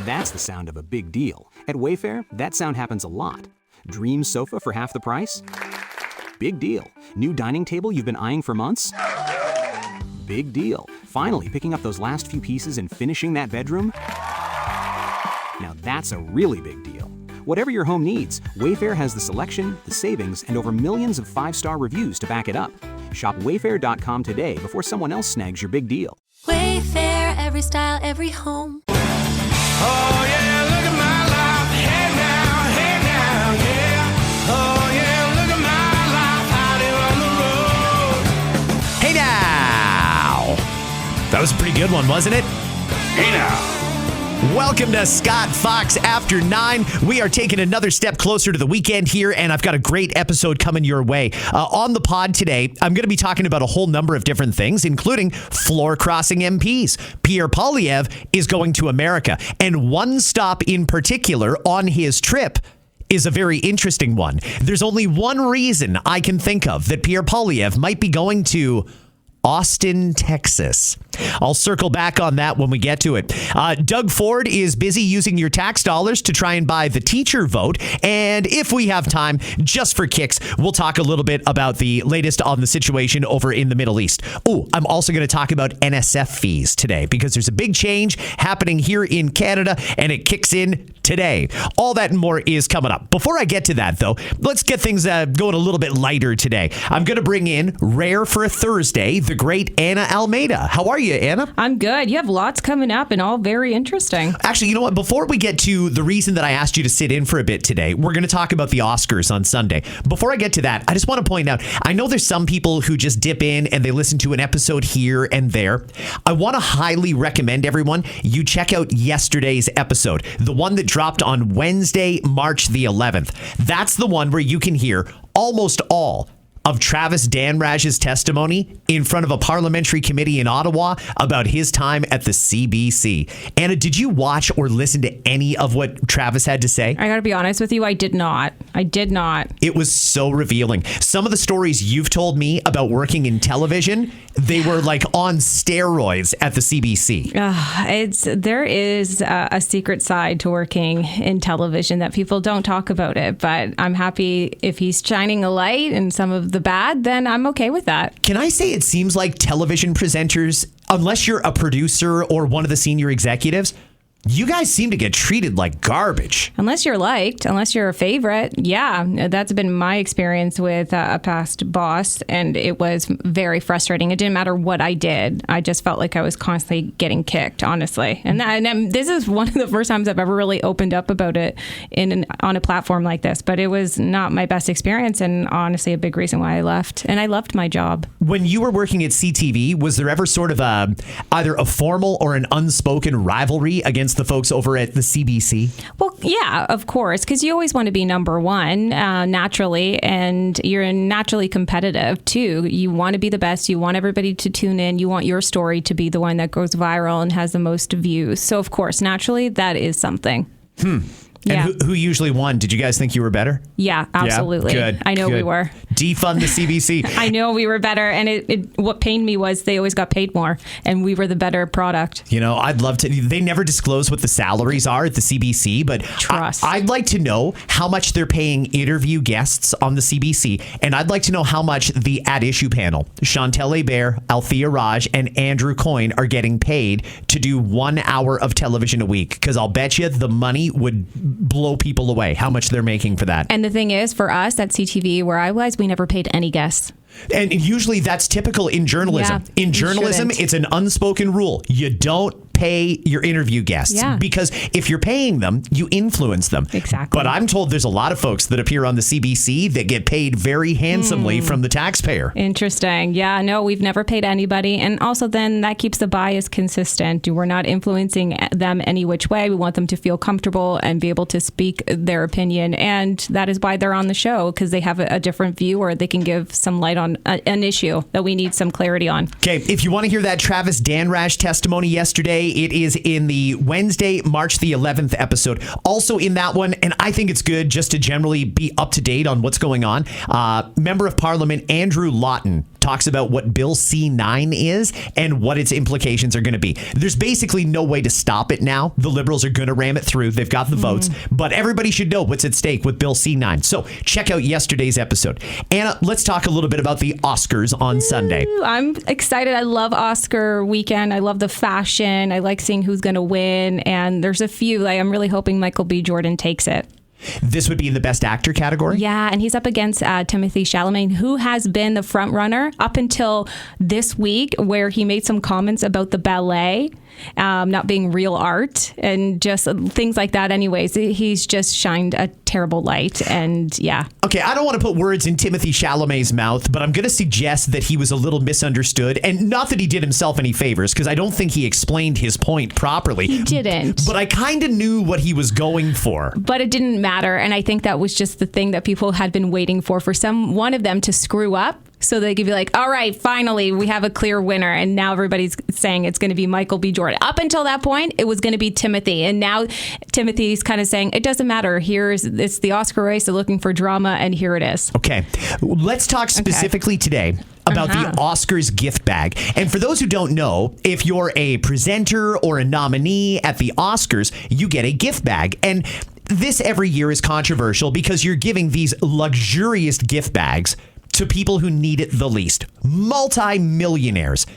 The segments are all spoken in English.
That's the sound of a big deal. At Wayfair, that sound happens a lot. Dream sofa for half the price? Big deal. New dining table you've been eyeing for months? Big deal. Finally picking up those last few pieces and finishing that bedroom? Now that's a really big deal. Whatever your home needs, Wayfair has the selection, the savings, and over millions of 5-star reviews to back it up. Shop wayfair.com today before someone else snags your big deal. Wayfair, every style, every home. Oh yeah, look at my life. Hey now, yeah. Oh yeah, look at my life out here on the road. Hey now! That was a pretty good one, wasn't it? Hey now. Welcome to Scott Fox After 9. We are taking another step closer to the weekend here, and I've got a great episode coming your way. On the pod today, I'm going to be talking about a whole number of different things, including floor-crossing MPs. Pierre Poilievre is going to America, and one stop in particular on his trip is a very interesting one. There's only one reason I can think of that Pierre Poilievre might be going to Austin, Texas. I'll circle back on that when we get to it. Doug Ford is busy using your tax dollars to try and buy the teacher vote. And if we have time, just for kicks, we'll talk a little bit about the latest on the situation over in the Middle East. Oh, I'm also going to talk about NSF fees today because there's a big change happening here in Canada and it kicks in today. All that and more is coming up. Before I get to that, though, let's get things going a little bit lighter today. I'm going to bring in, rare for a Thursday, the great Anna Almeida. How are you, Anna? I'm good. You have lots coming up and all very interesting. Actually, you know what? Before we get to the reason that I asked you to sit in for a bit today, we're going to talk about the Oscars on Sunday. Before I get to that, I just want to point out, I know there's some people who just dip in and they listen to an episode here and there. I want to highly recommend everyone, you check out yesterday's episode, the one that dropped on Wednesday, March the 11th. That's the one where you can hear almost all of Travis Danraj's testimony in front of a parliamentary committee in Ottawa about his time at the CBC. Anna, did you watch or listen to any of what Travis had to say? I got to be honest with you, I did not. It was so revealing. Some of the stories you've told me about working in television, they were like on steroids at the CBC. There is a secret side to working in television that people don't talk about it, but I'm happy if he's shining a light and some of the bad, then I'm okay with that. Can I say it seems like television presenters, unless you're a producer or one of the senior executives, you guys seem to get treated like garbage. Unless you're liked, unless you're a favorite. Yeah, that's been my experience with a past boss, and it was very frustrating. It didn't matter what I did. I just felt like I was constantly getting kicked, honestly. And this is one of the first times I've ever really opened up about it on a platform like this. But it was not my best experience, and honestly, a big reason why I left. And I loved my job. When you were working at CTV, was there ever sort of either a formal or an unspoken rivalry against the folks over at the CBC? Well, yeah, of course, because you always want to be number one naturally, and you're naturally competitive too. You want to be the best. You want everybody to tune in. You want your story to be the one that goes viral and has the most views. So, of course, naturally, that is something. Yeah. And who usually won? Did you guys think you were better? Yeah, absolutely. Yeah? Good. I know we were. Defund the CBC. I know we were better. And what pained me was they always got paid more and we were the better product. You know, I'd love to. They never disclose what the salaries are at the CBC, but I'd like to know how much they're paying interview guests on the CBC. And I'd like to know how much the At Issue panel, Chantal Hébert, Althea Raj, and Andrew Coyne are getting paid to do 1 hour of television a week. Because I'll bet you the money would blow people away, how much they're making for that. And the thing is, for us at CTV, where I was, we never paid any guests. And usually that's typical in journalism. Yeah, in journalism, it's an unspoken rule. You don't pay your interview guests. Yeah. Because if you're paying them, you influence them. Exactly. But I'm told there's a lot of folks that appear on the CBC that get paid very handsomely from the taxpayer. Interesting. Yeah, no, we've never paid anybody. And also then that keeps the bias consistent. We're not influencing them any which way. We want them to feel comfortable and be able to speak their opinion. And that is why they're on the show, because they have a different view or they can give some light on an issue that we need some clarity on. Okay, if you want to hear that Travis Danraj testimony yesterday, it is in the Wednesday, March the 11th episode. Also in that one, and I think it's good just to generally be up to date on what's going on, Member of Parliament Andrew Lawton talks about what Bill C-9 is and what its implications are going to be. There's basically no way to stop it now. The Liberals are going to ram it through. They've got the votes, but everybody should know what's at stake with Bill C-9. So check out yesterday's episode. Anna, let's talk a little bit about the Oscars on Sunday. I'm excited. I love Oscar weekend. I love the fashion. I like seeing who's going to win. And there's a few. I'm really hoping Michael B. Jordan takes it. This would be in the Best Actor category? Yeah, and he's up against Timothée Chalamet, who has been the front runner up until this week, where he made some comments about the ballet not being real art and just things like that. Anyways, he's just shined a terrible light, and yeah. Okay, I don't want to put words in Timothée Chalamet's mouth, but I'm going to suggest that he was a little misunderstood, and not that he did himself any favors, because I don't think he explained his point properly. He didn't. But I kind of knew what he was going for. But it didn't matter, and I think that was just the thing that people had been waiting for one of them to screw up, so they could be like, all right, finally, we have a clear winner. And now everybody's saying it's going to be Michael B. Jordan. Up until that point, it was going to be Timothy. And now Timothy's kind of saying, it doesn't matter. It's the Oscar race. They're looking for drama, and here it is. Okay. Let's talk specifically today about the Oscars gift bag. And for those who don't know, if you're a presenter or a nominee at the Oscars, you get a gift bag. And this every year is controversial because you're giving these luxurious gift bags to people who need it the least. Multi-millionaires.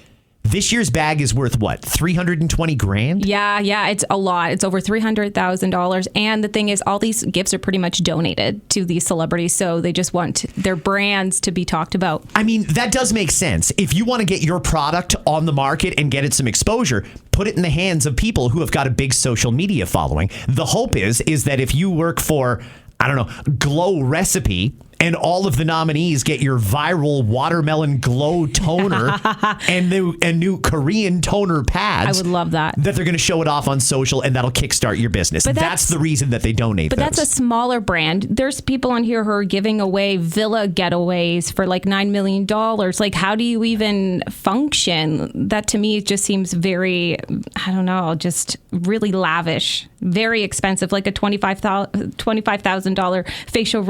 This year's bag is worth what? $320,000? Yeah, it's a lot. It's over $300,000. And the thing is, all these gifts are pretty much donated to these celebrities, so they just want their brands to be talked about. I mean, that does make sense. If you want to get your product on the market and get it some exposure, put it in the hands of people who have got a big social media following. The hope is that if you work for, I don't know, Glow Recipe, and all of the nominees get your viral watermelon glow toner and new Korean toner pads. I would love that. That they're going to show it off on social, and that'll kickstart your business. But that's the reason that they donate But that's a smaller brand. There's people on here who are giving away villa getaways for like $9 million. Like, how do you even function? That to me just seems very, I don't know, just really lavish. Very expensive, like a $25,000 facial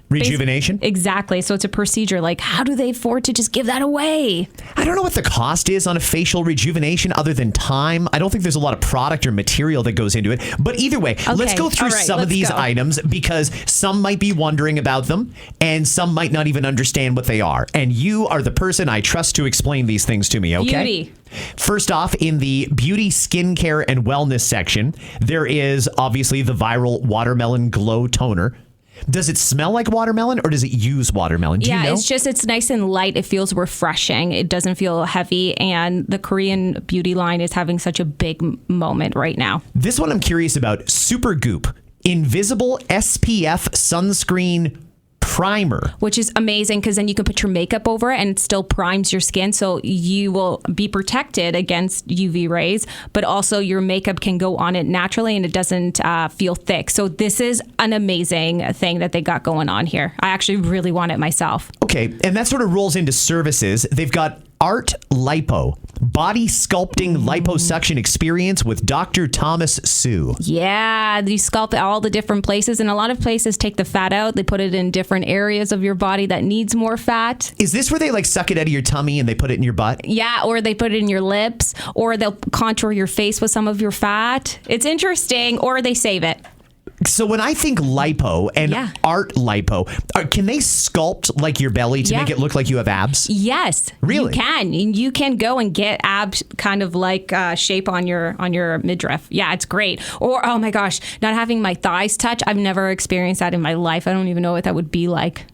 rejuvenation. Exactly. So it's a procedure. Like, how do they afford to just give that away? I don't know what the cost is on a facial rejuvenation other than time. I don't think there's a lot of product or material that goes into it. But either way, let's go through some of these items, because some might be wondering about them and some might not even understand what they are. And you are the person I trust to explain these things to me, okay? Beauty. First off, in the beauty, skincare, and wellness section, there is obviously the viral watermelon glow toner. Does it smell like watermelon, or does it use watermelon? Do you know? It's nice and light. It feels refreshing. It doesn't feel heavy. And the Korean beauty line is having such a big moment right now. This one I'm curious about. Supergoop Invisible SPF Sunscreen Primer. Which is amazing, because then you can put your makeup over it and it still primes your skin, so you will be protected against UV rays, but also your makeup can go on it naturally and it doesn't feel thick. So this is an amazing thing that they got going on here. I actually really want it myself. Okay, and that sort of rolls into services. They've got Art Lipo, body sculpting liposuction experience with Dr. Thomas Su. Yeah, you sculpt all the different places, and a lot of places take the fat out. They put it in different areas of your body that needs more fat. Is this where they like suck it out of your tummy and they put it in your butt? Yeah, or they put it in your lips, or they'll contour your face with some of your fat. It's interesting, or they save it. So when I think lipo and art lipo, can they sculpt like your belly to make it look like you have abs? Yes, really. You can. You can go and get abs kind of like shape on your midriff. Yeah, it's great. Or oh my gosh, not having my thighs touch. I've never experienced that in my life. I don't even know what that would be like.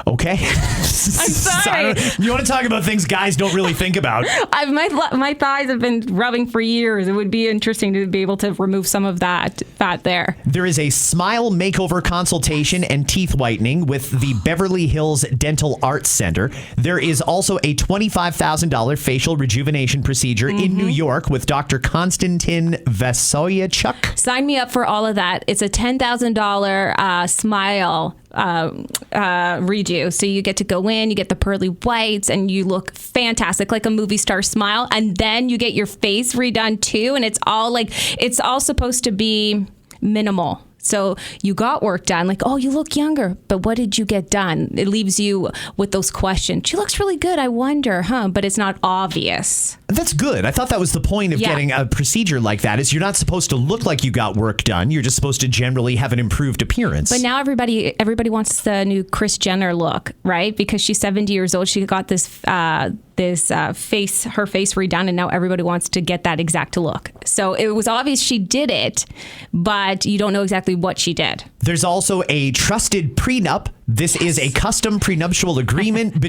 Okay. I'm sorry. You want to talk about things guys don't really think about? My thighs have been rubbing for years. It would be interesting to be able to remove some of that fat there. There is a smile makeover consultation and teeth whitening with the Beverly Hills Dental Arts Center. There is also a $25,000 facial rejuvenation procedure in New York with Dr. Konstantin Vasoyachuk. Sign me up for all of that. It's a $10,000 smile redo. So you get to go in, you get the pearly whites, and you look fantastic, like a movie star smile. And then you get your face redone too. And it's all supposed to be minimal. So you got work done, like, oh, you look younger, but what did you get done? It leaves you with those questions. She looks really good. I wonder, But it's not obvious. That's good. I thought that was the point of getting a procedure like that, is you're not supposed to look like you got work done. You're just supposed to generally have an improved appearance. But now everybody wants the new Kris Jenner look, right? Because she's 70 years old. She got this her face redone, and now everybody wants to get that exact look. So it was obvious she did it, but you don't know exactly what she did. There's also a trusted prenup. This is a custom prenuptial agreement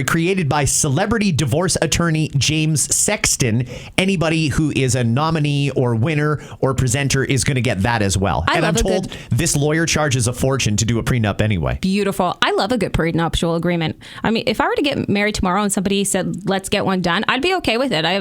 created by celebrity divorce attorney James Sexton. Anybody who is a nominee or winner or presenter is going to get that as well. And I'm told this lawyer charges a fortune to do a prenup anyway. Beautiful. I love a good prenuptial agreement. I mean, if I were to get married tomorrow and somebody said, let's get one done, I'd be okay with it. I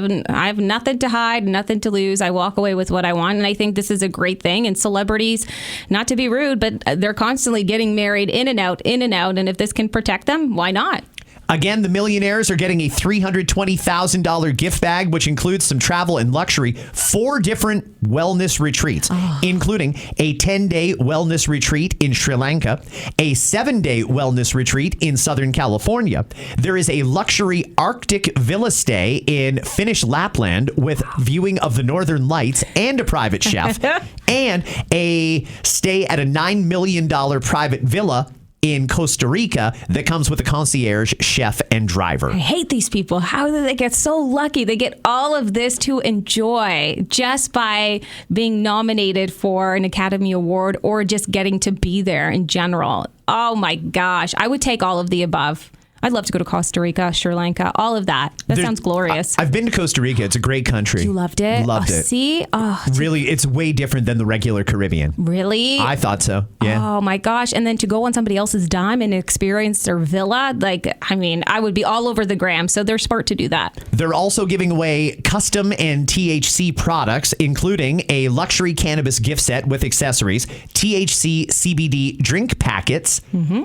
have nothing to hide, nothing to lose. I walk away with what I want. And I think this is a great thing. And celebrities, not to be rude, but they're constantly getting married in and out. And if this can protect them, why not? Again, the millionaires are getting a $320,000 gift bag, which includes some travel and luxury, 4 different wellness retreats, including a 10-day wellness retreat in Sri Lanka, a 7-day wellness retreat in Southern California. There is a luxury Arctic villa stay in Finnish Lapland with viewing of the Northern Lights and a private chef, and a stay at a $9 million private villa in Costa Rica that comes with a concierge, chef, and driver. I hate these people. How do they get so lucky? They get all of this to enjoy just by being nominated for an Academy Award or just getting to be there in general. Oh my gosh. I would take all of the above. I'd love to go to Costa Rica, Sri Lanka, all of that. That sounds glorious. I've been to Costa Rica. It's a great country. You loved it? Loved it. See? Really, it's way different than the regular Caribbean. Really? I thought so, yeah. Oh my gosh. And then to go on somebody else's dime and experience their villa, I would be all over the gram. So they're smart to do that. They're also giving away custom and THC products, including a luxury cannabis gift set with accessories, THC CBD drink packets,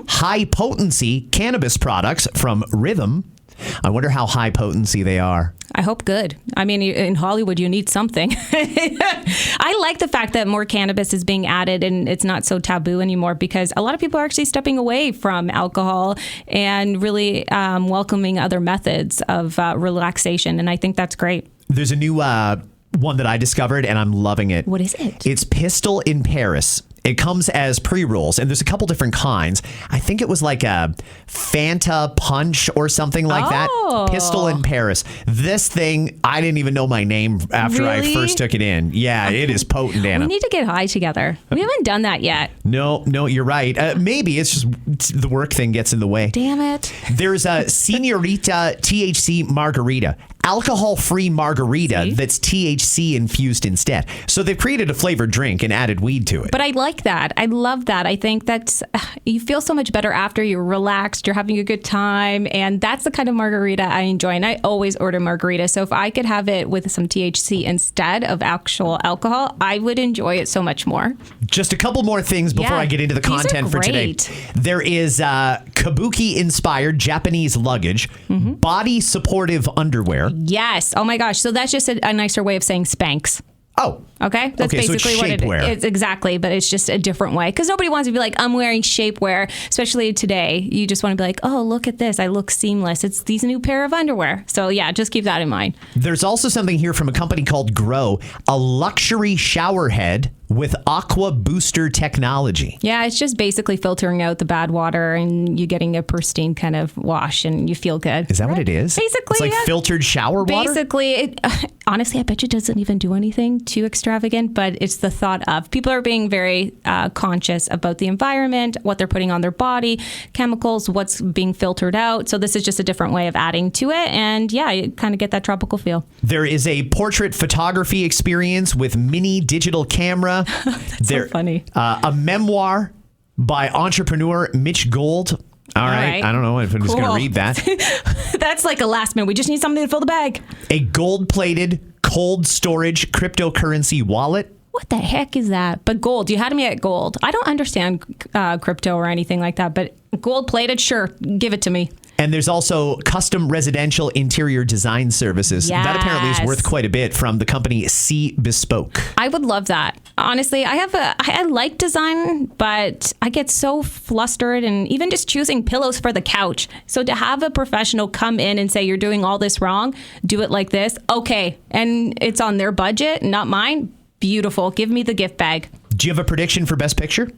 high potency cannabis products from Rhythm. I wonder how high potency they are. I hope good. I mean, in Hollywood, you need something. I like the fact that more cannabis is being added and it's not so taboo anymore, because a lot of people are actually stepping away from alcohol and really welcoming other methods of relaxation. And I think that's great. There's a new one that I discovered and I'm loving it. What is it? It's Pistol in Paris. It comes as pre-rolls, and there's a couple different kinds. I think it was like a Fanta Punch or something like that. Pistol in Paris. This thing, I didn't even know my name after I first took it in. Yeah, it is potent, Anna. We need to get high together. We haven't done that yet. No, you're right. Maybe it's just the work thing gets in the way. Damn it. There's a Senorita THC Margarita. Alcohol-free margarita that's THC infused instead. So they've created a flavored drink and added weed to it. But I like that. I love that. I think that's, you feel so much better after you're relaxed, you're having a good time, and that's the kind of margarita I enjoy. And I always order margarita. So if I could have it with some THC instead of actual alcohol, I would enjoy it so much more. Just a couple more things before I get into the content for today. There is kabuki-inspired Japanese luggage, body supportive underwear. Yes. Oh my gosh. So that's just a nicer way of saying Spanx. Oh. Okay. That's basically so it's what it shapewear. is. Exactly. But it's just a different way. Because nobody wants to be like, I'm wearing shapewear, especially today. You just want to be like, oh, look at this. I look seamless. It's these new pair of underwear. So yeah, just keep that in mind. There's also something here from a company called Grow, a luxury shower head with aqua booster technology. Yeah, it's just basically filtering out the bad water and you getting a pristine kind of wash and you feel good. Is that what it is? Basically, it's like filtered shower water? Basically, honestly, I bet you it doesn't even do anything too extravagant, but it's the thought of. People are being very conscious about the environment, what they're putting on their body, chemicals, what's being filtered out. So this is just a different way of adding to it. And yeah, you kind of get that tropical feel. There is a portrait photography experience with mini digital camera. That's so funny. A memoir by entrepreneur Mitch Gold. All right. I don't know if I'm just going to read that. That's like a last minute. We just need something to fill the bag. A gold-plated cold storage cryptocurrency wallet. What the heck is that? But gold. You had me at gold. I don't understand crypto or anything like that, but gold-plated, sure. Give it to me. And there's also custom residential interior design services. That apparently is worth quite a bit from the company C Bespoke. I would love that. Honestly, I like design, but I get so flustered, and even just choosing pillows for the couch. So to have a professional come in and say, you're doing all this wrong, do it like this. Okay. And it's on their budget, not mine. Beautiful. Give me the gift bag. Do you have a prediction for Best Picture?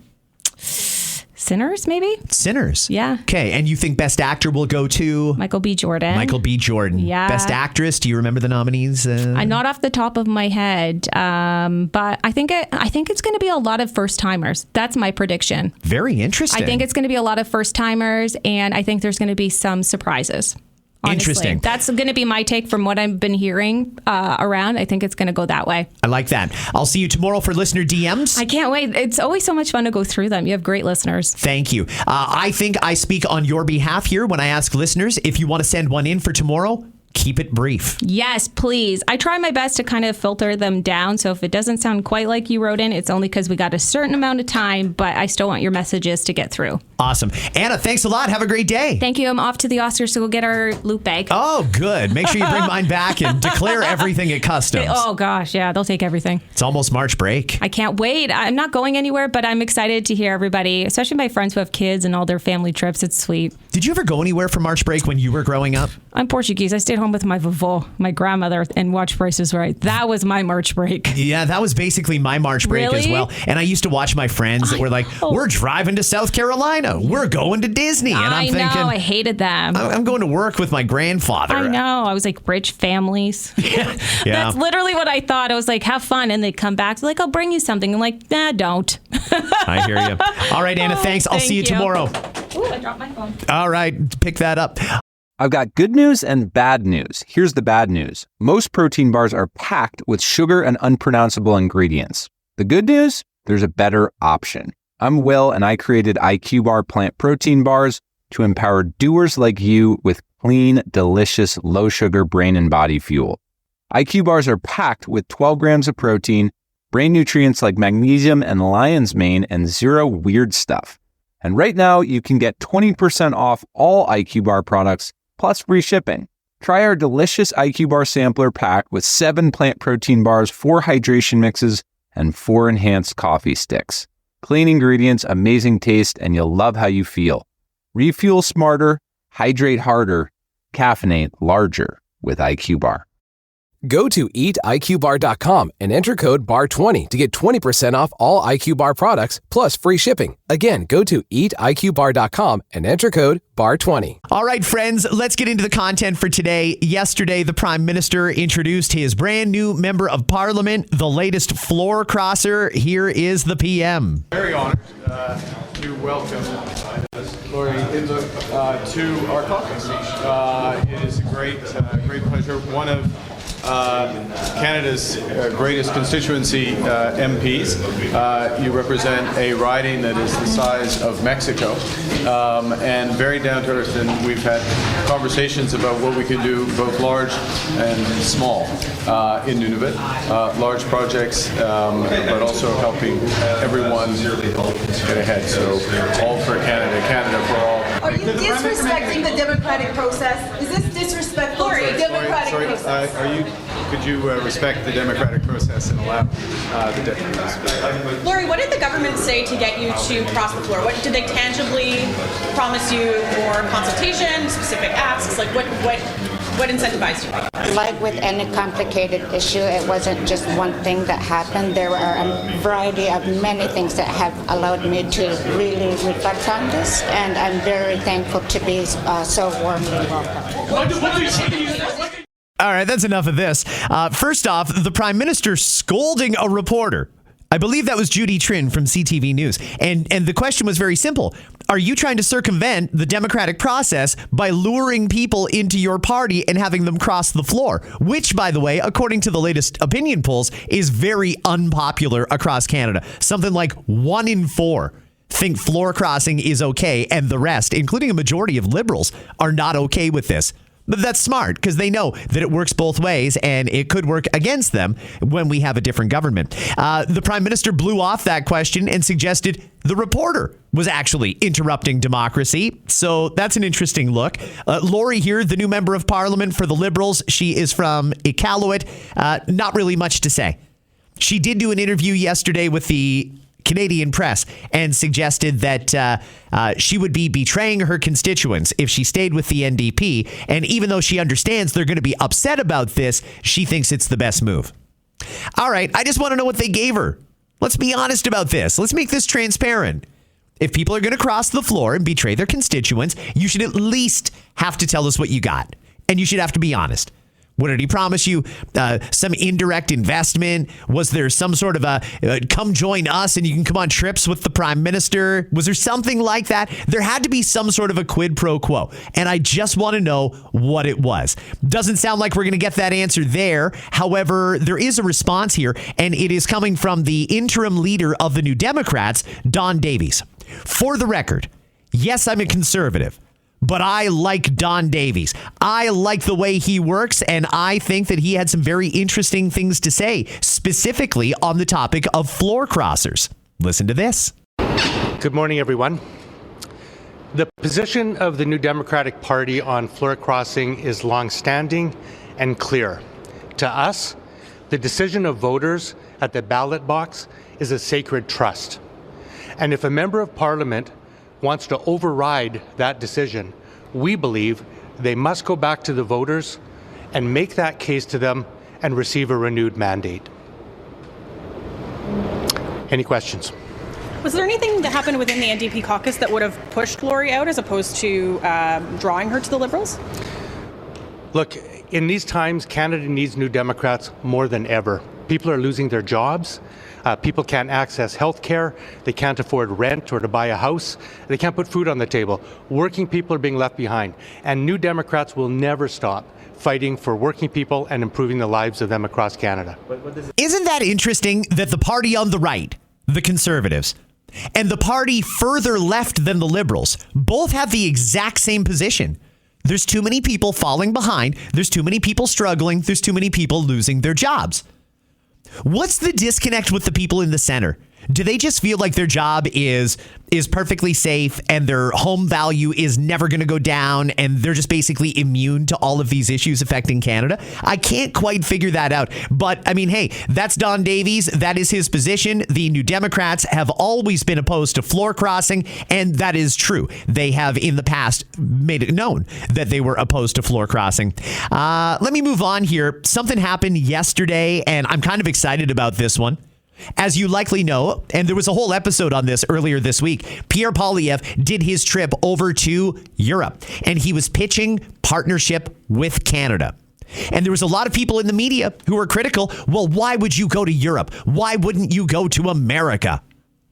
Sinners, maybe? Sinners. Yeah. Okay. And you think Best Actor will go to? Michael B. Jordan. Michael B. Jordan. Yeah. Best Actress. Do you remember the nominees? I'm not off the top of my head, but I think it's going to be a lot of first timers. That's my prediction. Very interesting. I think it's going to be a lot of first timers, and I think there's going to be some surprises. Honestly. Interesting. That's going to be my take from what I've been hearing around. I think it's going to go that way. I like that. I'll see you tomorrow for listener DMs. I can't wait. It's always so much fun to go through them. You have great listeners. Thank you. I think I speak on your behalf here when I ask listeners if you want to send one in for tomorrow. Keep it brief. Yes, please. I try my best to kind of filter them down. So if it doesn't sound quite like you wrote in, it's only because we got a certain amount of time, but I still want your messages to get through. Awesome. Anna, thanks a lot. Have a great day. Thank you. I'm off to the Oscars to go get our loot bag. Oh, good. Make sure you bring mine back and declare everything at customs. Oh, gosh. Yeah, they'll take everything. It's almost March break. I can't wait. I'm not going anywhere, but I'm excited to hear everybody, especially my friends who have kids and all their family trips. It's sweet. Did you ever go anywhere for March break when you were growing up? I'm Portuguese. I stayed home with my vovó, my grandmother, and watched Price is Right. That was my March break. Yeah, that was basically my March break as well. And I used to watch my friends that were like, we're driving to South Carolina. We're going to Disney. And I'm thinking, I hated them. I'm going to work with my grandfather. I know. I was like, rich families. Yeah. That's literally what I thought. I was like, have fun. And they'd come back. They're like, I'll bring you something. I'm like, nah, don't. I hear you. All right, Anna, thanks. I'll see you tomorrow. Ooh, I dropped my phone. All right, pick that up. I've got good news and bad news. Here's the bad news. Most protein bars are packed with sugar and unpronounceable ingredients. The good news? There's a better option. I'm Will, and I created IQ Bar plant protein bars to empower doers like you with clean, delicious, low-sugar brain and body fuel. IQ bars are packed with 12 grams of protein, brain nutrients like magnesium and lion's mane, and zero weird stuff. And right now, you can get 20% off all IQ Bar products, plus free shipping. Try our delicious IQ Bar sampler pack with 7 plant protein bars, 4 hydration mixes, and 4 enhanced coffee sticks. Clean ingredients, amazing taste, and you'll love how you feel. Refuel smarter, hydrate harder, caffeinate larger with IQ Bar. Go to eatiqbar.com and enter code BAR20 to get 20% off all IQ Bar products plus free shipping. Again, go to eatiqbar.com and enter code BAR20. All right, friends, let's get into the content for today. Yesterday, the Prime Minister introduced his brand new member of Parliament, the latest floor crosser. Here is the PM. Very honored to welcome Lori to our caucus. It is a great pleasure. One of Canada's greatest constituency MPs. You represent a riding that is the size of Mexico, and very down to earth. And we've had conversations about what we can do, both large and small, in Nunavut. Large projects, but also helping everyone get ahead. So all for Canada, Canada for all. Are you disrespecting the democratic process? Is this disrespectful to the democratic process? Could you respect the democratic process and allow the deputies? Lori, what did the government say to get you to cross the floor? What did they tangibly promise you? More consultation, specific asks? Like what incentivized you? Like with any complicated issue, it wasn't just one thing that happened. There are a variety of many things that have allowed me to really reflect on this, and I'm very thankful to be so warmly welcomed. All right, that's enough of this. First off, the Prime Minister scolding a reporter. I believe that was Judy Trin from CTV News. And the question was very simple. Are you trying to circumvent the democratic process by luring people into your party and having them cross the floor? Which, by the way, according to the latest opinion polls, is very unpopular across Canada. Something like 1 in 4 think floor crossing is okay, and the rest, including a majority of Liberals, are not okay with this. But that's smart because they know that it works both ways and it could work against them when we have a different government. The Prime Minister blew off that question and suggested the reporter was actually interrupting democracy. So that's an interesting look. Lori here, the new member of Parliament for the Liberals. She is from Iqaluit. Not really much to say. She did do an interview yesterday with the Canadian Press and suggested that she would be betraying her constituents if she stayed with the NDP. And even though she understands they're going to be upset about this, she thinks it's the best move. All right, I just want to know what they gave her. Let's be honest about this. Let's make this transparent. If people are going to cross the floor and betray their constituents, you should at least have to tell us what you got. And you should have to be honest. What did he promise you? Some indirect investment? Was there some sort of a come join us and you can come on trips with the Prime Minister? Was there something like that? There had to be some sort of a quid pro quo. And I just want to know what it was. Doesn't sound like we're going to get that answer there. However, there is a response here, and it is coming from the interim leader of the New Democrats, Don Davies. For the record, yes, I'm a conservative. But I like Don Davies. I like the way he works, and I think that he had some very interesting things to say, specifically on the topic of floor crossers. Listen to this. Good morning, everyone. The position of the New Democratic Party on floor crossing is long-standing and clear. To us, the decision of voters at the ballot box is a sacred trust. And if a member of Parliament wants to override that decision, we believe they must go back to the voters and make that case to them and receive a renewed mandate. Any questions? Was there anything that happened within the NDP caucus that would have pushed Lori out as opposed to drawing her to the Liberals? Look, in these times, Canada needs New Democrats more than ever. People are losing their jobs. People can't access health care. They can't afford rent or to buy a house. They can't put food on the table. Working people are being left behind. And New Democrats will never stop fighting for working people and improving the lives of them across Canada. Isn't that interesting that the party on the right, the Conservatives, and the party further left than the Liberals both have the exact same position? There's too many people falling behind. There's too many people struggling. There's too many people losing their jobs. What's the disconnect with the people in the center? Do they just feel like their job is perfectly safe and their home value is never going to go down and they're just basically immune to all of these issues affecting Canada? I can't quite figure that out. But I mean, hey, that's Don Davies. That is his position. The New Democrats have always been opposed to floor crossing, and that is true. They have in the past made it known that they were opposed to floor crossing. Let me move on here. Something happened yesterday, and I'm kind of excited about this one. As you likely know, and there was a whole episode on this earlier this week, Pierre Poilievre did his trip over to Europe, and he was pitching partnership with Canada. And there was a lot of people in the media who were critical. Well, why would you go to Europe? Why wouldn't you go to America?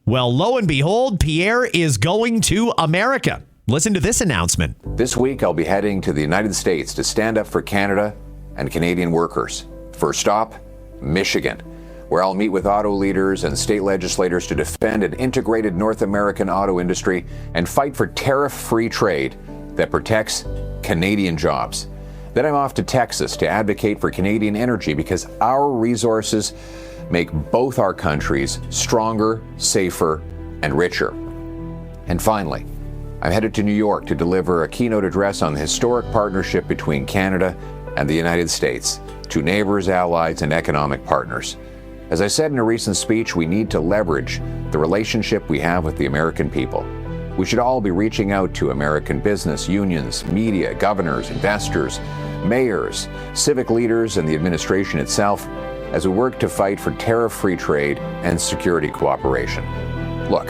Well, lo and behold, Pierre is going to America. Listen to this announcement. This week, I'll be heading to the United States to stand up for Canada and Canadian workers. First stop, Michigan, where I'll meet with auto leaders and state legislators to defend an integrated North American auto industry and fight for tariff-free trade that protects Canadian jobs. Then I'm off to Texas to advocate for Canadian energy because our resources make both our countries stronger, safer, and richer. And finally, I'm headed to New York to deliver a keynote address on the historic partnership between Canada and the United States, two neighbors, allies, and economic partners. As I said in a recent speech, we need to leverage the relationship we have with the American people. We should all be reaching out to American business, unions, media, governors, investors, mayors, civic leaders, and the administration itself as we work to fight for tariff-free trade and security cooperation. Look,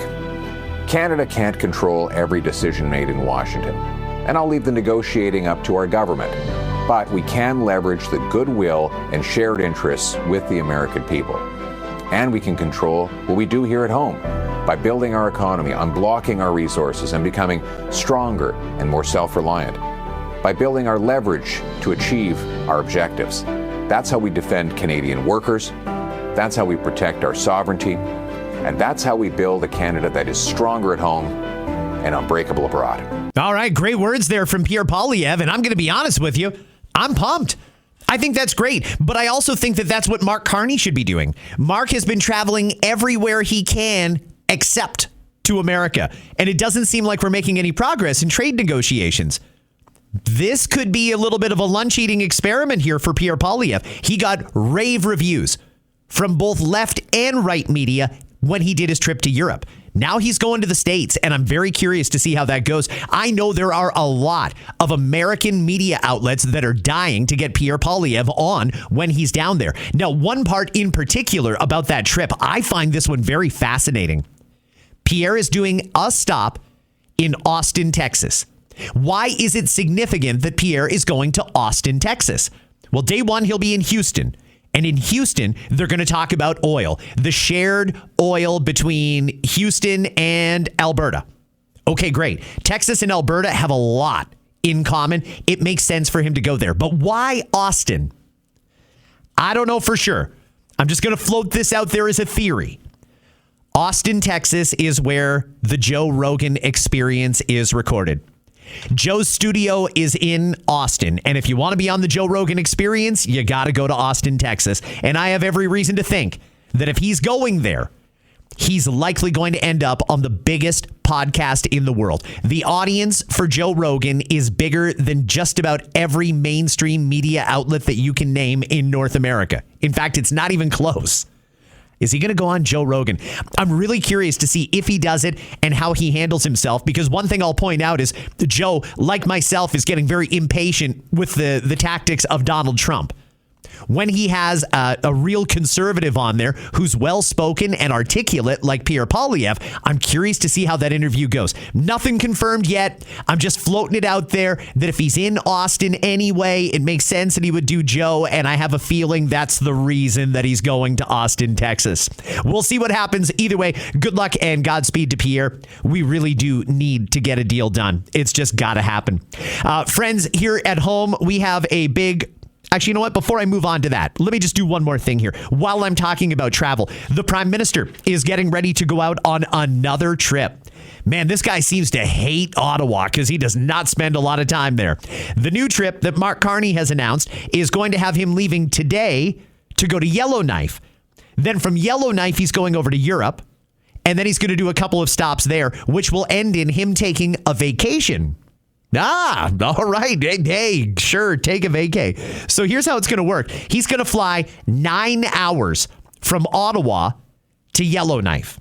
Canada can't control every decision made in Washington, and I'll leave the negotiating up to our government. But we can leverage the goodwill and shared interests with the American people. And we can control what we do here at home by building our economy, unblocking our resources, and becoming stronger and more self-reliant. By building our leverage to achieve our objectives. That's how we defend Canadian workers. That's how we protect our sovereignty. And that's how we build a Canada that is stronger at home and unbreakable abroad. All right, great words there from Pierre Poilievre, and I'm going to be honest with you, I'm pumped. I think that's great, but I also think that that's what Mark Carney should be doing. Mark has been traveling everywhere he can except to America, and it doesn't seem like we're making any progress in trade negotiations. This could be a little bit of a lunch-eating experiment here for Pierre Poilievre. He got rave reviews from both left and right media when he did his trip to Europe. Now he's going to the States, and I'm very curious to see how that goes. I know there are a lot of American media outlets that are dying to get Pierre Poilievre on when he's down there. Now, one part in particular about that trip, I find this one very fascinating. Pierre is doing a stop in Austin, Texas. Why is it significant that Pierre is going to Austin, Texas? Well, day one, he'll be in Houston. And in Houston, they're going to talk about oil, the shared oil between Houston and Alberta. Okay, great. Texas and Alberta have a lot in common. It makes sense for him to go there. But why Austin? I don't know for sure. I'm just going to float this out there as a theory. Austin, Texas is where the Joe Rogan Experience is recorded. Joe's studio is in Austin, and if you want to be on the Joe Rogan Experience, you got to go to Austin, Texas. And I have every reason to think that if he's going there, he's likely going to end up on the biggest podcast in the world. The audience for Joe Rogan is bigger than just about every mainstream media outlet that you can name in North America. In fact, it's not even close. Is he going to go on Joe Rogan? I'm really curious to see if he does it and how he handles himself, because one thing I'll point out is Joe, like myself, is getting very impatient with the tactics of Donald Trump. When he has a real conservative on there who's well-spoken and articulate like Pierre Poilievre, I'm curious to see how that interview goes. Nothing confirmed yet. I'm just floating it out there that if he's in Austin anyway, it makes sense that he would do Joe, and I have a feeling that's the reason that he's going to Austin, Texas. We'll see what happens. Either way, good luck and Godspeed to Pierre. We really do need to get a deal done. It's just got to happen. Friends, here at home, we have a big... Actually, you know what? Before I move on to that, let me just do one more thing here. While I'm talking about travel, the Prime Minister is getting ready to go out on another trip. Man, this guy seems to hate Ottawa because he does not spend a lot of time there. The new trip that Mark Carney has announced is going to have him leaving today to go to Yellowknife. Then from Yellowknife, he's going over to Europe. And then he's going to do a couple of stops there, which will end in him taking a vacation. All right. Hey, sure, take a vacay. So here's how it's going to work. He's going to fly 9 hours from Ottawa to Yellowknife.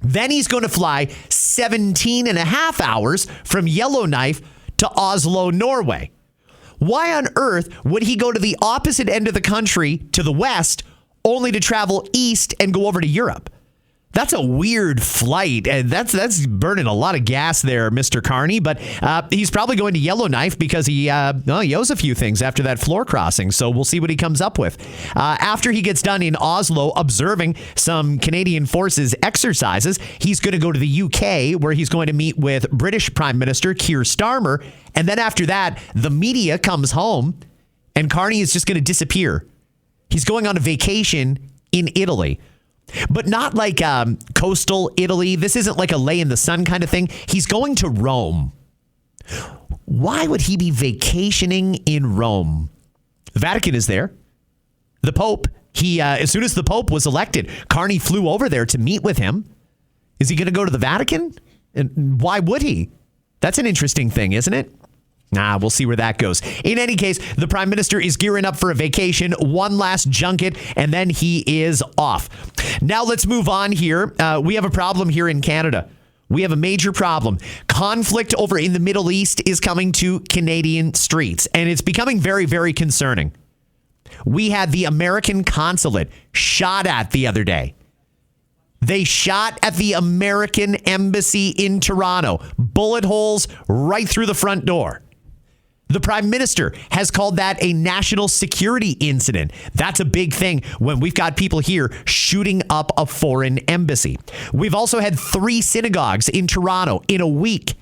Then he's going to fly 17 and a half hours from Yellowknife to Oslo, Norway. Why on earth would he go to the opposite end of the country to the west only to travel east and go over to Europe? That's a weird flight, and that's burning a lot of gas there, Mr. Carney. But he's probably going to Yellowknife because he owes a few things after that floor crossing. So we'll see what he comes up with. After he gets done in Oslo observing some Canadian Forces exercises, he's going to go to the UK, where he's going to meet with British Prime Minister Keir Starmer. And then after that, the media comes home, and Carney is just going to disappear. He's going on a vacation in Italy. But not like coastal Italy. This isn't like a lay in the sun kind of thing. He's going to Rome. Why would he be vacationing in Rome? The Vatican is there. The Pope, as soon as the Pope was elected, Carney flew over there to meet with him. Is he going to go to the Vatican? And why would he? That's an interesting thing, isn't it? We'll see where that goes. In any case, the Prime Minister is gearing up for a vacation, one last junket, and then he is off. Now let's move on here. We have a problem here in Canada. We have a major problem. Conflict over in the Middle East is coming to Canadian streets, and it's becoming very, very concerning. We had the American consulate shot at the other day. They shot at the American embassy in Toronto. Bullet holes right through the front door. The Prime Minister has called that a national security incident. That's a big thing when we've got people here shooting up a foreign embassy. We've also had 3 synagogues in Toronto in a week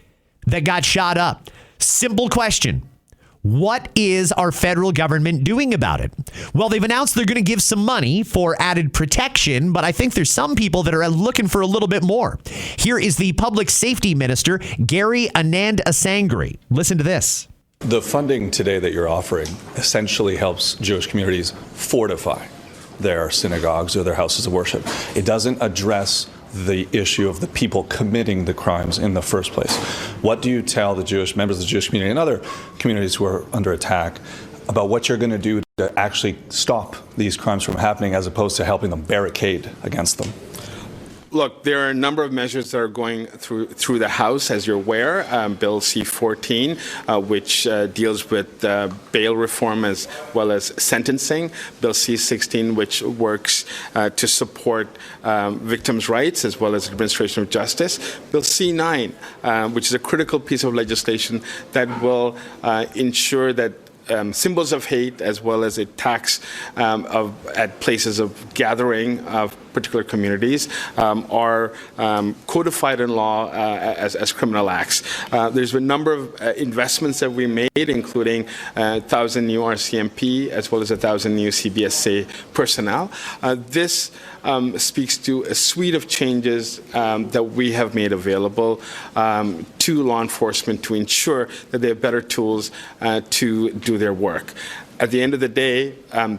that got shot up. Simple question. What is our federal government doing about it? Well, they've announced they're going to give some money for added protection, but I think there's some people that are looking for a little bit more. Here is the Public Safety Minister, Gary Anand Asangri. Listen to this. The funding today that you're offering essentially helps Jewish communities fortify their synagogues or their houses of worship. It doesn't address the issue of the people committing the crimes in the first place. What do you tell the Jewish members of the Jewish community and other communities who are under attack about what you're going to do to actually stop these crimes from happening as opposed to helping them barricade against them? Look, there are a number of measures that are going through the House, as you're aware. Bill C-14, which deals with bail reform as well as sentencing. Bill C-16, which works to support victims' rights as well as administration of justice. Bill C-9, which is a critical piece of legislation that will ensure that symbols of hate as well as attacks at places of gathering of particular communities are codified in law as criminal acts. There's a number of investments that we made, including 1,000 new RCMP as well as 1,000 new CBSA personnel. This speaks to a suite of changes that we have made available to law enforcement to ensure that they have better tools to do their work. At the end of the day,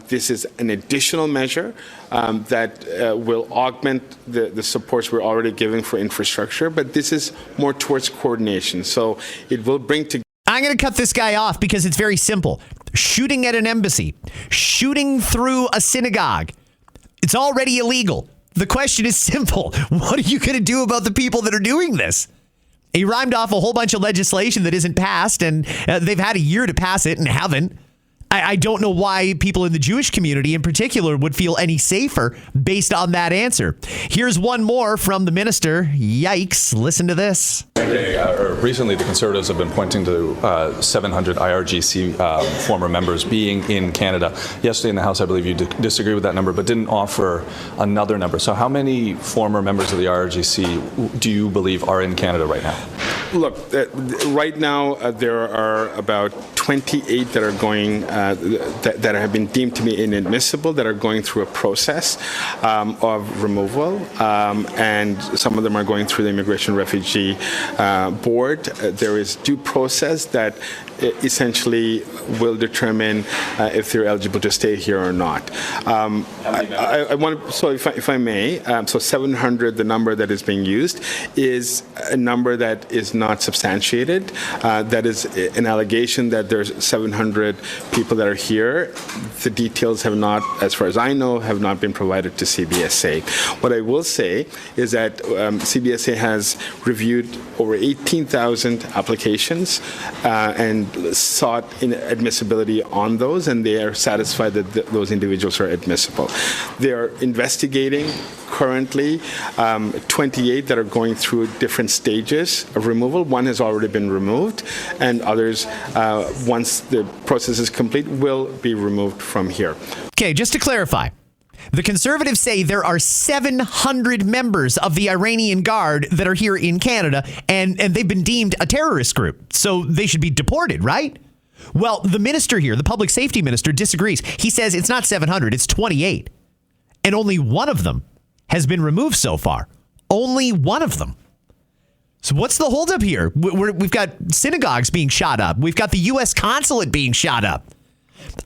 this is an additional measure that will augment the supports we're already giving for infrastructure, but this is more towards coordination. So it will bring together. I'm going to cut this guy off because it's very simple. Shooting at an embassy, shooting through a synagogue, it's already illegal. The question is simple. What are you going to do about the people that are doing this? He rhymed off a whole bunch of legislation that isn't passed, and they've had a year to pass it and haven't. I don't know why people in the Jewish community in particular would feel any safer based on that answer. Here's one more from the minister. Yikes. Listen to this. Recently, the Conservatives have been pointing to 700 IRGC former members being in Canada. Yesterday in the House, I believe you disagree with that number, but didn't offer another number. So how many former members of the IRGC do you believe are in Canada right now? Look, right now there are about 28 that are going, that have been deemed to be inadmissible, that are going through a process of removal, and some of them are going through the Immigration Refugee Board. There is due process that essentially will determine if they're eligible to stay here or not. I want, so if I may, so 700, the number that is being used, is a number that is not substantiated. That is an allegation that there's 700 people that are here. The details have not, as far as I know, have not been provided to CBSA. What I will say is that CBSA has reviewed over 18,000 applications and sought admissibility on those, and they are satisfied that those individuals are admissible. They are investigating currently 28 that are going through different stages of removal. One has already been removed, and others, once the process is complete, will be removed from here. Okay, just to clarify, the Conservatives say there are 700 members of the Iranian Guard that are here in Canada, and they've been deemed a terrorist group, so they should be deported, right? Well, the minister here, the public safety minister, disagrees. He says it's not 700, it's 28. And only one of them has been removed so far. Only one of them. So what's the holdup here? We've got synagogues being shot up. We've got the U.S. consulate being shot up.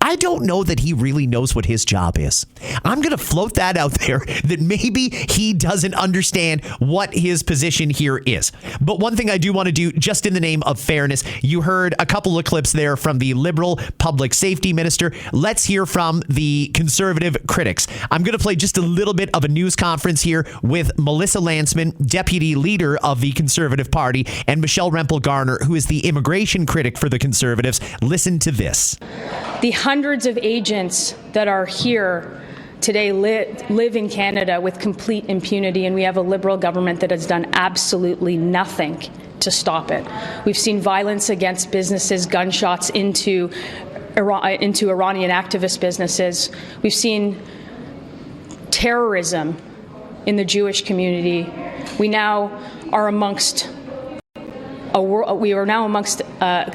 I don't know that he really knows what his job is. I'm going to float that out there, that maybe he doesn't understand what his position here is. But one thing I do want to do, just in the name of fairness, you heard a couple of clips there from the Liberal public safety minister. Let's hear from the Conservative critics. I'm going to play just a little bit of a news conference here with Melissa Landsman, deputy leader of the Conservative Party, and Michelle Rempel-Garner, who is the immigration critic for the Conservatives. Listen to this. The hundreds of agents that are here today live in Canada with complete impunity, and we have a Liberal government that has done absolutely nothing to stop it. We've seen violence against businesses, gunshots into Iranian activist businesses. We've seen terrorism in the Jewish community. We now are amongst we are now amongst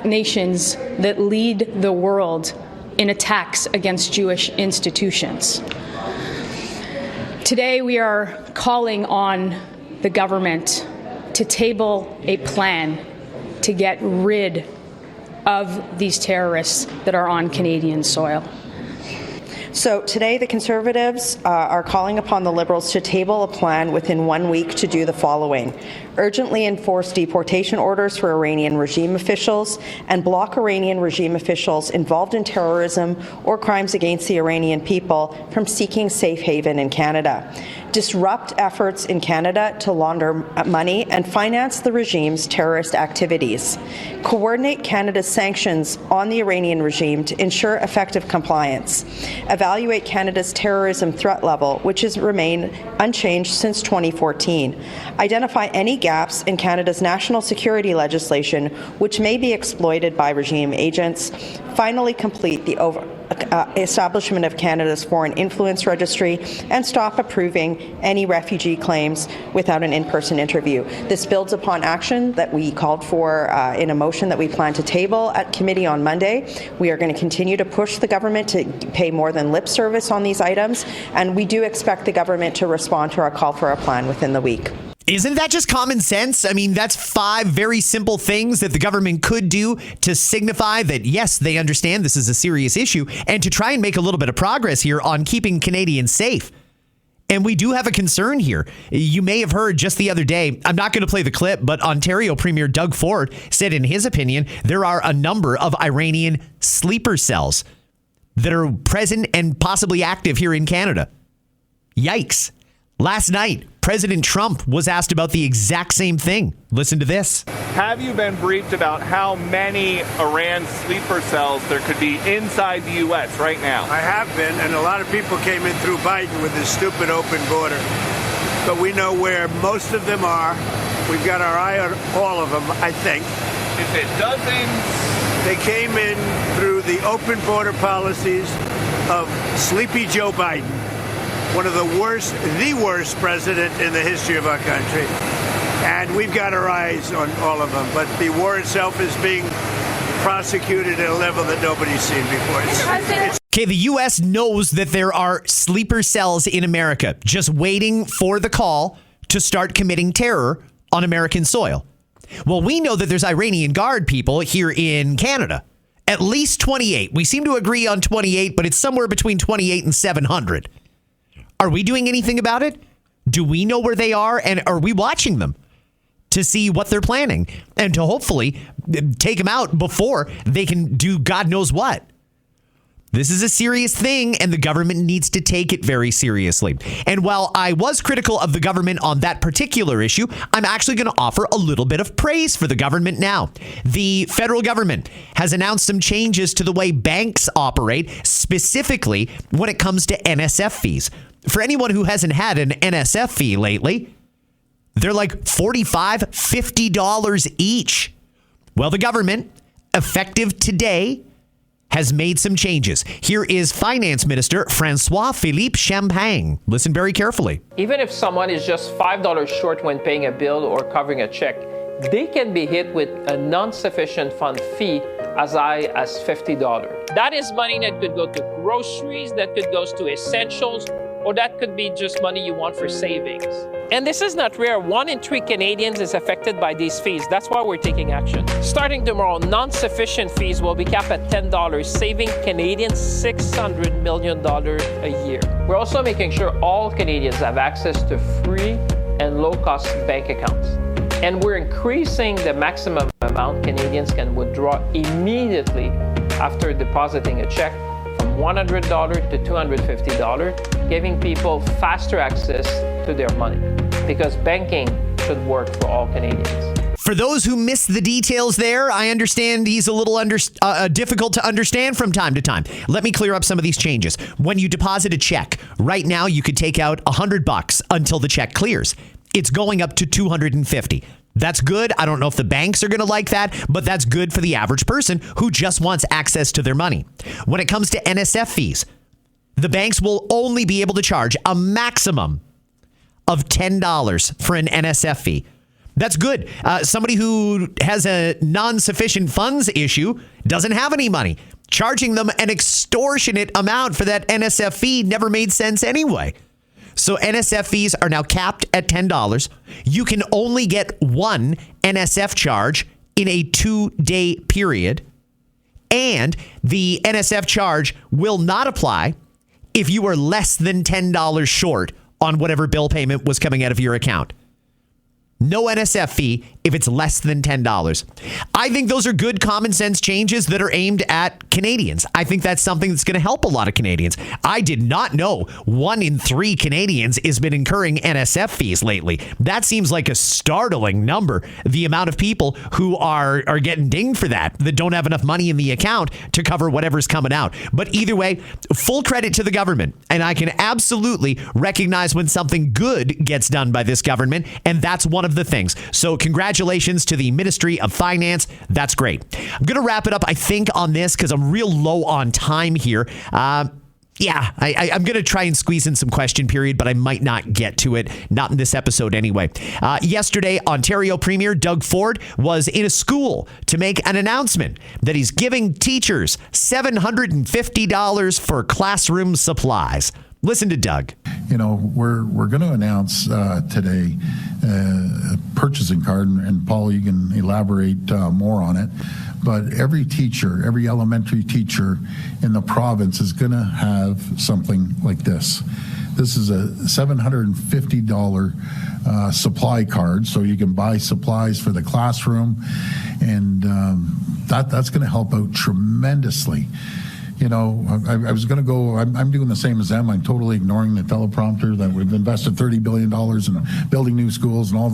nations that lead the world in attacks against Jewish institutions. Today, we are calling on the government to table a plan to get rid of these terrorists that are on Canadian soil. So today the Conservatives are calling upon the Liberals to table a plan within 1 week to do the following: urgently enforce deportation orders for Iranian regime officials and block Iranian regime officials involved in terrorism or crimes against the Iranian people from seeking safe haven in Canada. Disrupt efforts in Canada to launder money and finance the regime's terrorist activities. Coordinate Canada's sanctions on the Iranian regime to ensure effective compliance. Evaluate Canada's terrorism threat level, which has remained unchanged since 2014. Identify any gaps in Canada's national security legislation which may be exploited by regime agents. Finally, complete the establishment of Canada's Foreign Influence Registry and stop approving any refugee claims without an in-person interview. This builds upon action that we called for in a motion that we plan to table at committee on Monday. We are going to continue to push the government to pay more than lip service on these items, and we do expect the government to respond to our call for a plan within the week. Isn't that just common sense? I mean, that's 5 very simple things that the government could do to signify that, yes, they understand this is a serious issue and to try and make a little bit of progress here on keeping Canadians safe. And we do have a concern here. You may have heard just the other day, I'm not going to play the clip, but Ontario Premier Doug Ford said in his opinion, there are a number of Iranian sleeper cells that are present and possibly active here in Canada. Yikes. Last night, President Trump was asked about the exact same thing. Listen to this. Have you been briefed about how many Iran sleeper cells there could be inside the U.S. right now? I have been, and a lot of people came in through Biden with this stupid open border. But we know where most of them are. We've got our eye on all of them, I think. Is it dozens? They came in through the open border policies of Sleepy Joe Biden. One of the worst president in the history of our country. And we've got our eyes on all of them. But the war itself is being prosecuted at a level that nobody's seen before. Okay, the U.S. knows that there are sleeper cells in America just waiting for the call to start committing terror on American soil. Well, we know that there's Iranian Guard people here in Canada. At least 28. We seem to agree on 28, but it's somewhere between 28 and 700. Are we doing anything about it? Do we know where they are? And are we watching them to see what they're planning and to hopefully take them out before they can do God knows what? This is a serious thing, and the government needs to take it very seriously. And while I was critical of the government on that particular issue, I'm actually going to offer a little bit of praise for the government now. The federal government has announced some changes to the way banks operate, specifically when it comes to NSF fees. For anyone who hasn't had an NSF fee lately, they're like $45, $50 each. Well, the government, effective today, has made some changes. Here is Finance Minister François-Philippe Champagne. Listen very carefully. Even if someone is just $5 short when paying a bill or covering a check, they can be hit with a non-sufficient fund fee as high as $50. That is money that could go to groceries, that could go to essentials, or that could be just money you want for savings. And this is not rare. 1 in 3 Canadians is affected by these fees. That's why we're taking action. Starting tomorrow, non-sufficient fees will be capped at $10, saving Canadians $600 million a year. We're also making sure all Canadians have access to free and low-cost bank accounts. And we're increasing the maximum amount Canadians can withdraw immediately after depositing a check from $100 to $250, giving people faster access to their money, because banking should work for all Canadians. For those who miss the details there, I understand he's a little difficult to understand from time to time. Let me clear up some of these changes. When you deposit a check, right now you could take out $100 until the check clears. It's going up to $250. That's good. I don't know if the banks are going to like that, but that's good for the average person who just wants access to their money. When it comes to NSF fees, the banks will only be able to charge a maximum of $10 for an NSF fee. That's good. Somebody who has a non-sufficient funds issue doesn't have any money. Charging them an extortionate amount for that NSF fee never made sense anyway. So NSF fees are now capped at $10. You can only get one NSF charge in a 2-day period. And the NSF charge will not apply if you are less than $10 short on whatever bill payment was coming out of your account. No NSF fee if it's less than $10. I think those are good common sense changes that are aimed at Canadians. I think that's something that's going to help a lot of Canadians. I did not know 1 in 3 Canadians has been incurring NSF fees lately. That seems like a startling number. The amount of people who are getting dinged for that don't have enough money in the account to cover whatever's coming out. But either way, full credit to the government. And I can absolutely recognize when something good gets done by this government. And that's one of the things. So congratulations to the Ministry of Finance. That's great. I'm going to wrap it up, I think, on this because I'm real low on time here. I'm going to try and squeeze in some question period, but I might not get to it. Not in this episode anyway. Yesterday, Ontario Premier Doug Ford was in a school to make an announcement that he's giving teachers $750 for classroom supplies. Listen to Doug. We're going to announce today a purchasing card, and Paul, you can elaborate more on it. But every teacher, every elementary teacher in the province is going to have something like this. This is a $750 supply card, so you can buy supplies for the classroom, and that's going to help out tremendously. I was going to go, I'm doing the same as them. I'm totally ignoring the teleprompter that we've invested $30 billion in building new schools and all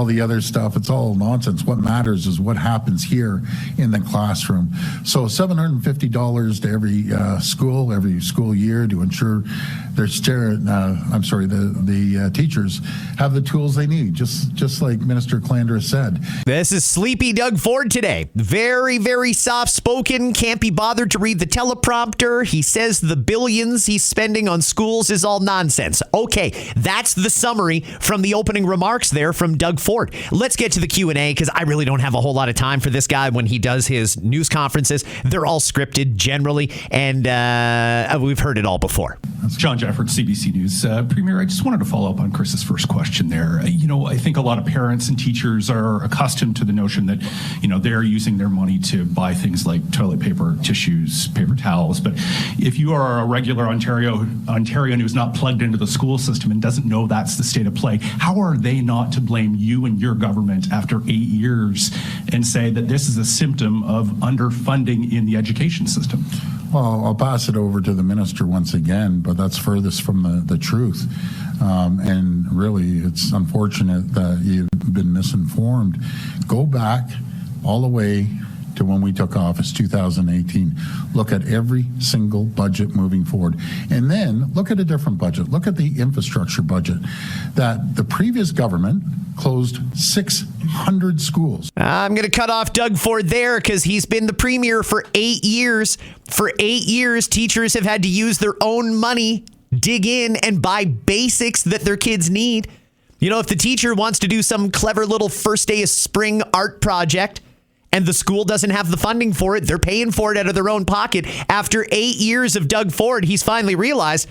the other stuff. It's all nonsense. What matters is what happens here in the classroom. So $750 to every school year to ensure the teachers have the tools they need, just like Minister Calandra said. This is Sleepy Doug Ford today. Very, very soft-spoken, can't be bothered to read the teleprompter. He says the billions he's spending on schools is all nonsense. Okay, that's the summary from the opening remarks there from Doug Ford. Let's get to the Q&A because I really don't have a whole lot of time for this guy when he does his news conferences. They're all scripted generally, and we've heard it all before. John Jefford, CBC News. Premier, I just wanted to follow up on Chris's first question there. I think a lot of parents and teachers are accustomed to the notion that, they're using their money to buy things like toilet paper, tissues, paper towels. But if you are a regular Ontarian who's not plugged into the school system and doesn't know that's the state of play, how are they not to blame you and your government after 8 years and say that this is a symptom of underfunding in the education system? Well, I'll pass it over to the minister once again, but that's furthest from the truth. And really, it's unfortunate that you've been misinformed. Go back all the way to when we took office, 2018. Look at every single budget moving forward. And then look at a different budget. Look at the infrastructure budget that the previous government closed 600 schools. I'm going to cut off Doug Ford there because he's been the premier for 8 years. For 8 years, teachers have had to use their own money, dig in, and buy basics that their kids need. If the teacher wants to do some clever little first day of spring art project, and the school doesn't have the funding for it, they're paying for it out of their own pocket. After 8 years of Doug Ford, he's finally realized,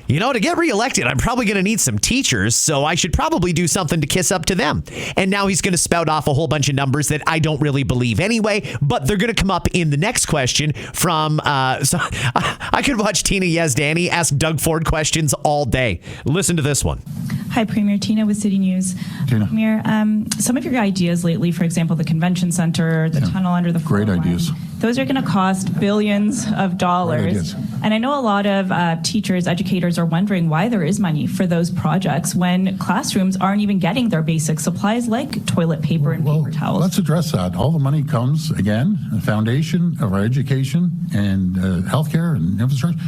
to get reelected, I'm probably going to need some teachers, so I should probably do something to kiss up to them. And now he's going to spout off a whole bunch of numbers that I don't really believe anyway, but they're going to come up in the next question from, so I could watch Tina Yazdani ask Doug Ford questions all day. Listen to this one. Hi, Premier. Tina with City News. Tina. Premier, some of your ideas lately, for example, the convention center, the tunnel under the Great ideas. Those are going to cost billions of dollars. And I know a lot of teachers, educators are wondering why there is money for those projects when classrooms aren't even getting their basic supplies like toilet paper and paper towels. Let's address that. All the money comes, again, the foundation of our education and healthcare and infrastructure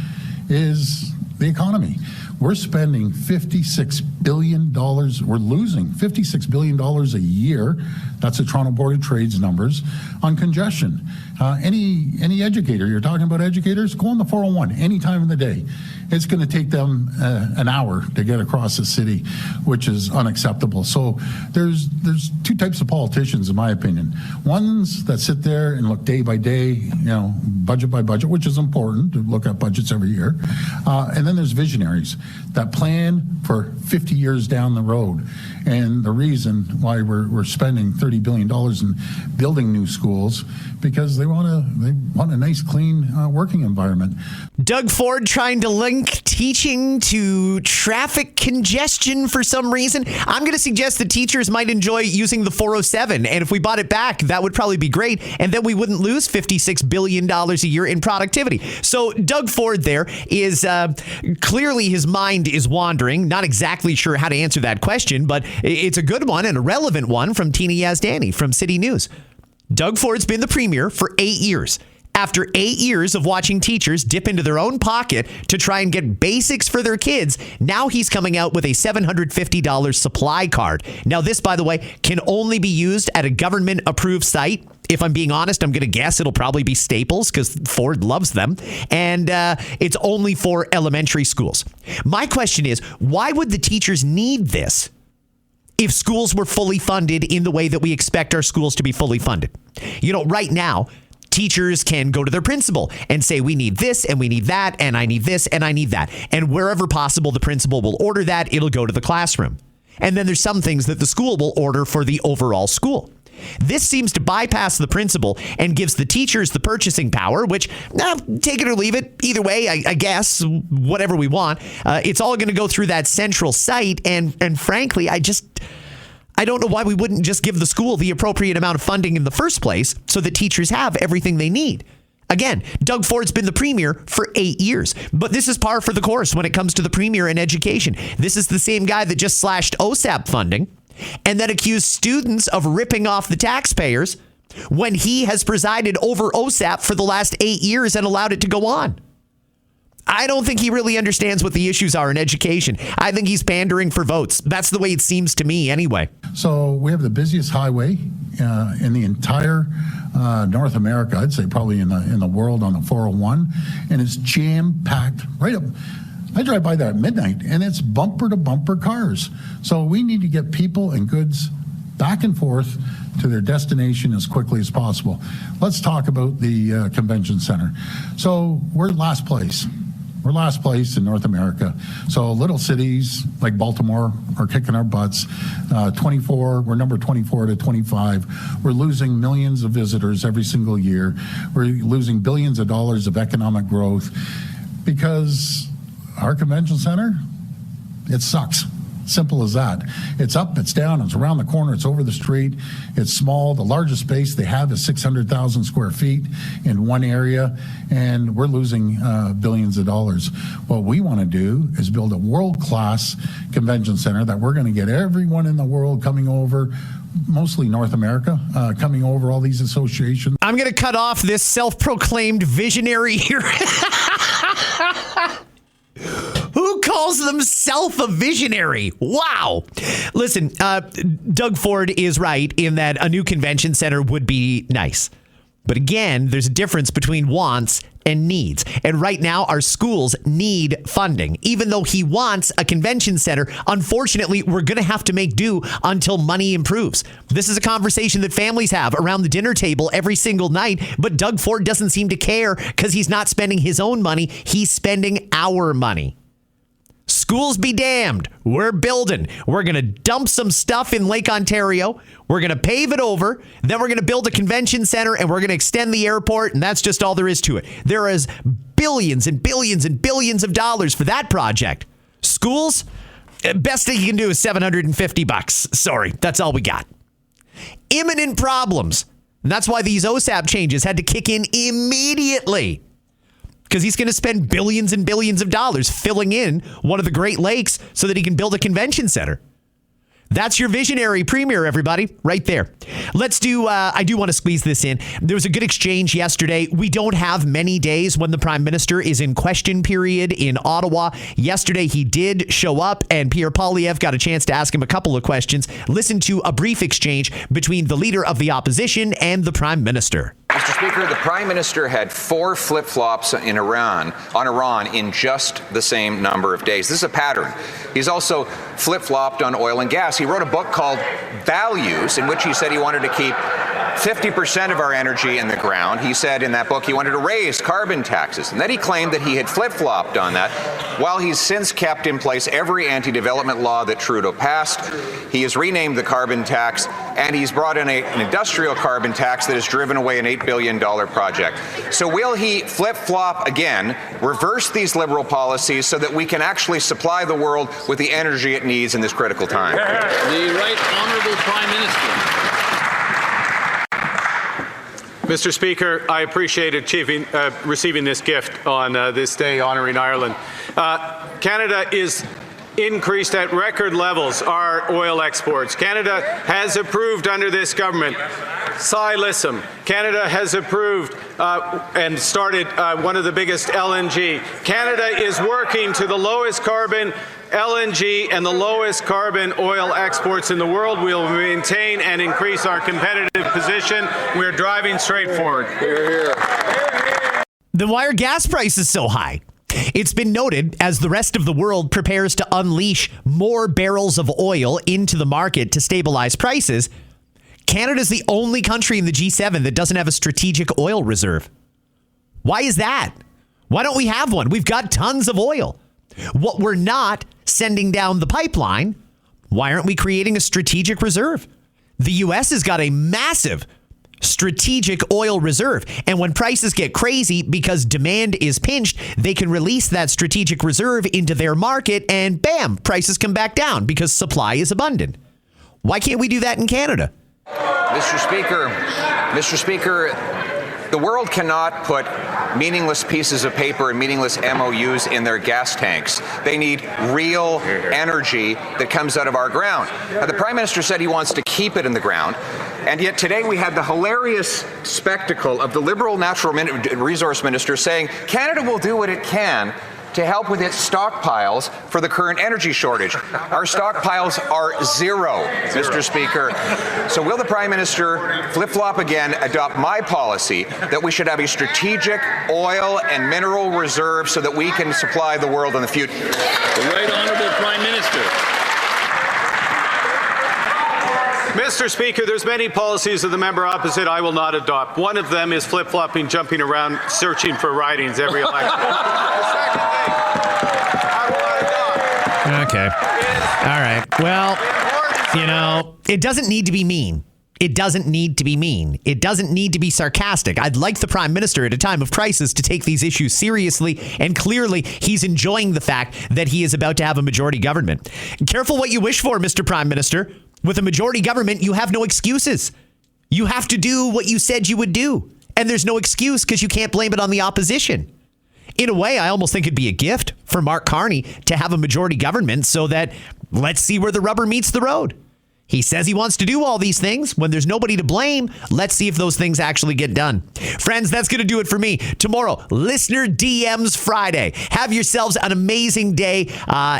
is the economy. We're spending $56 billion. We're losing $56 billion a year. That's the Toronto Board of Trade's numbers on congestion. Any educator, you're talking about educators, go on the 401 any time of the day. It's going to take them an hour to get across the city, which is unacceptable. So there's two types of politicians, in my opinion. Ones that sit there and look day by day, budget by budget, which is important to look at budgets every year. And then there's visionaries that plan for 50 years down the road. And the reason why we're spending $30 billion in building new schools, because they want a nice, clean working environment. Doug Ford trying to link teaching to traffic congestion for some reason. I'm going to suggest that teachers might enjoy using the 407. And if we bought it back, that would probably be great. And then we wouldn't lose $56 billion a year in productivity. So Doug Ford there is clearly his mind is wandering. Not exactly sure how to answer that question, but it's a good one and a relevant one from Tina Yazdani from City News. Doug Ford's been the premier for 8 years. After 8 years of watching teachers dip into their own pocket to try and get basics for their kids, now he's coming out with a $750 supply card. Now, this, by the way, can only be used at a government-approved site. If I'm being honest, I'm going to guess it'll probably be Staples because Ford loves them. And it's only for elementary schools. My question is, why would the teachers need this if schools were fully funded in the way that we expect our schools to be fully funded? Right now, teachers can go to their principal and say, we need this and we need that, and I need this and I need that. And wherever possible, the principal will order that. It'll go to the classroom. And then there's some things that the school will order for the overall school. This seems to bypass the principal and gives the teachers the purchasing power, which, take it or leave it. Either way, I guess, whatever we want. It's all going to go through that central site. And frankly, I don't know why we wouldn't just give the school the appropriate amount of funding in the first place so that teachers have everything they need. Again, Doug Ford's been the premier for 8 years, but this is par for the course when it comes to the premier in education. This is the same guy that just slashed OSAP funding and then accused students of ripping off the taxpayers when he has presided over OSAP for the last 8 years and allowed it to go on. I don't think he really understands what the issues are in education. I think he's pandering for votes. That's the way it seems to me anyway. So we have the busiest highway in the entire North America, I'd say probably in the world, on the 401, and it's jam-packed right up. I drive by there at midnight, and it's bumper-to-bumper cars. So we need to get people and goods back and forth to their destination as quickly as possible. Let's talk about the convention center. So we're last place. We're last place in North America. So little cities like Baltimore are kicking our butts. We're number 24 to 25. We're losing millions of visitors every single year. We're losing billions of dollars of economic growth because our convention center, it sucks. Simple as that. It's up, it's down, it's around the corner, it's over the street, it's small. The largest space they have is 600,000 square feet in one area, and we're losing billions of dollars. What we want to do is build a world-class convention center that we're going to get everyone in the world coming over, mostly North America, coming over, all these associations. I'm going to cut off this self-proclaimed visionary here. Who calls themselves a visionary? Wow. Listen, Doug Ford is right in that a new convention center would be nice. But again, there's a difference between wants and needs. And right now, our schools need funding. Even though he wants a convention center, unfortunately, we're going to have to make do until money improves. This is a conversation that families have around the dinner table every single night. But Doug Ford doesn't seem to care because he's not spending his own money. He's spending our money. Schools be damned. We're building. We're going to dump some stuff in Lake Ontario. We're going to pave it over. Then we're going to build a convention center and we're going to extend the airport. And that's just all there is to it. There is billions and billions and billions of dollars for that project. Schools, best thing you can do is $750. Sorry, that's all we got. Imminent problems. And that's why these OSAP changes had to kick in immediately. Because he's going to spend billions and billions of dollars filling in one of the Great Lakes so that he can build a convention center. That's your visionary premier, everybody, right there. Let's do, I do want to squeeze this in. There was a good exchange yesterday. We don't have many days when the Prime Minister is in question period in Ottawa. Yesterday, he did show up, and Pierre Poilievre got a chance to ask him a couple of questions. Listen to a brief exchange between the leader of the opposition and the Prime Minister. Mr. Speaker, the Prime Minister had 4 flip-flops on Iran in just the same number of days. This is a pattern. He's also flip-flopped on oil and gas. He wrote a book called Values, in which he said he wanted to keep 50% of our energy in the ground. He said in that book he wanted to raise carbon taxes. And then he claimed that he had flip-flopped on that, while he's since kept in place every anti-development law that Trudeau passed. He has renamed the carbon tax, and he's brought in an industrial carbon tax that has driven away an $8 billion project. So will he flip-flop again, reverse these Liberal policies so that we can actually supply the world with the energy it needs in this critical time? The Right Honourable Prime Minister. Mr. Speaker, I appreciate receiving this gift on this day honoring Ireland. Canada is increased at record levels our oil exports. Canada has approved under this government Silicon. Canada has approved and started one of the biggest LNG. Canada is working to the lowest carbon LNG and the lowest carbon oil exports in the world. We will maintain and increase our competitive position. We're driving straight forward. Then why are gas prices so high? It's been noted as the rest of the world prepares to unleash more barrels of oil into the market to stabilize prices, Canada's the only country in the G7 that doesn't have a strategic oil reserve. Why is that? Why don't we have one? We've got tons of oil. What we're not sending down the pipeline, why aren't we creating a strategic reserve? The U.S. has got a massive strategic oil reserve. And when prices get crazy because demand is pinched, they can release that strategic reserve into their market and bam, prices come back down because supply is abundant. Why can't we do that in Canada? Mr. Speaker, the world cannot put meaningless pieces of paper and meaningless MOUs in their gas tanks. They need real energy that comes out of our ground. Now, the Prime Minister said he wants to keep it in the ground, and yet today we had the hilarious spectacle of the Liberal Natural Resource Minister saying Canada will do what it can to help with its stockpiles for the current energy shortage. Our stockpiles are zero, Mr. Speaker. So will the Prime Minister flip-flop again, adopt my policy that we should have a strategic oil and mineral reserve so that we can supply the world in the future? The Right Honourable Prime Minister. Mr. Speaker, there's many policies of the member opposite I will not adopt. One of them is flip-flopping, jumping around, searching for ridings every election. Okay. All right. Well, you know, it doesn't need to be mean. It doesn't need to be mean. It doesn't need to be sarcastic. I'd like the Prime Minister at a time of crisis to take these issues seriously, and clearly he's enjoying the fact that he is about to have a majority government. Careful what you wish for, Mr. Prime Minister. With a majority government, you have no excuses. You have to do what you said you would do. And there's no excuse because you can't blame it on the opposition. In a way, I almost think it'd be a gift for Mark Carney to have a majority government so that let's see where the rubber meets the road. He says he wants to do all these things. When there's nobody to blame, let's see if those things actually get done. Friends, that's going to do it for me. Tomorrow, Listener DMs Friday. Have yourselves an amazing day.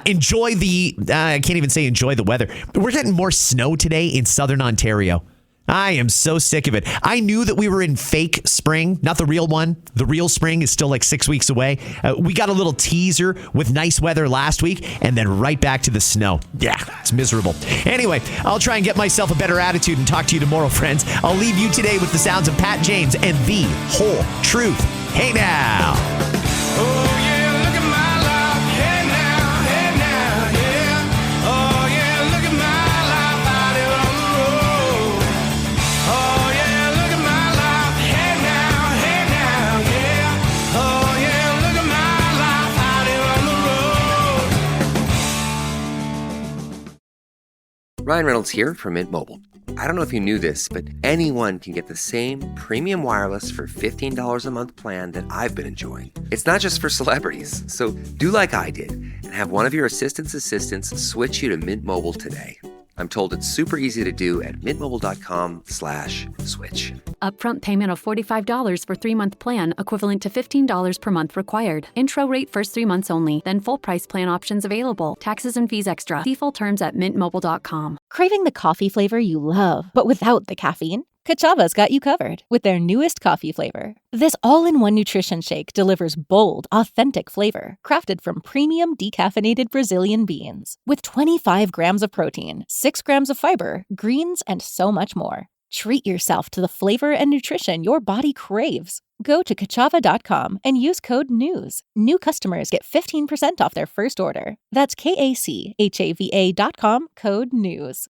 Enjoy I can't even say enjoy the weather. We're getting more snow today in southern Ontario. I am so sick of it. I knew that we were in fake spring, not the real one. The real spring is still like 6 weeks away. We got a little teaser with nice weather last week and then right back to the snow. Yeah, it's miserable. Anyway, I'll try and get myself a better attitude and talk to you tomorrow, friends. I'll leave you today with the sounds of Pat James and The Whole Truth. Hey now. Oh, yeah, look at my life. Hey now, yeah. Oh, yeah, look at my life out here on the road. Oh, yeah, look at my life. Hey now, yeah. Oh, yeah, look at my life out here on the road. Ryan Reynolds here from Mint Mobile. I don't know if you knew this, but anyone can get the same premium wireless for $15 a month plan that I've been enjoying. It's not just for celebrities. So do like I did and have one of your assistant's assistants switch you to Mint Mobile today. I'm told it's super easy to do at mintmobile.com/switch. Upfront payment of $45 for 3-month plan, equivalent to $15 per month required. Intro rate first 3 months only, then full price plan options available. Taxes and fees extra. See full terms at mintmobile.com. Craving the coffee flavor you love, but without the caffeine? Kachava's got you covered with their newest coffee flavor. This all-in-one nutrition shake delivers bold, authentic flavor, crafted from premium decaffeinated Brazilian beans. With 25 grams of protein, 6 grams of fiber, greens, and so much more. Treat yourself to the flavor and nutrition your body craves. Go to kachava.com and use code NEWS. New customers get 15% off their first order. That's KACHAVA.com, code NEWS.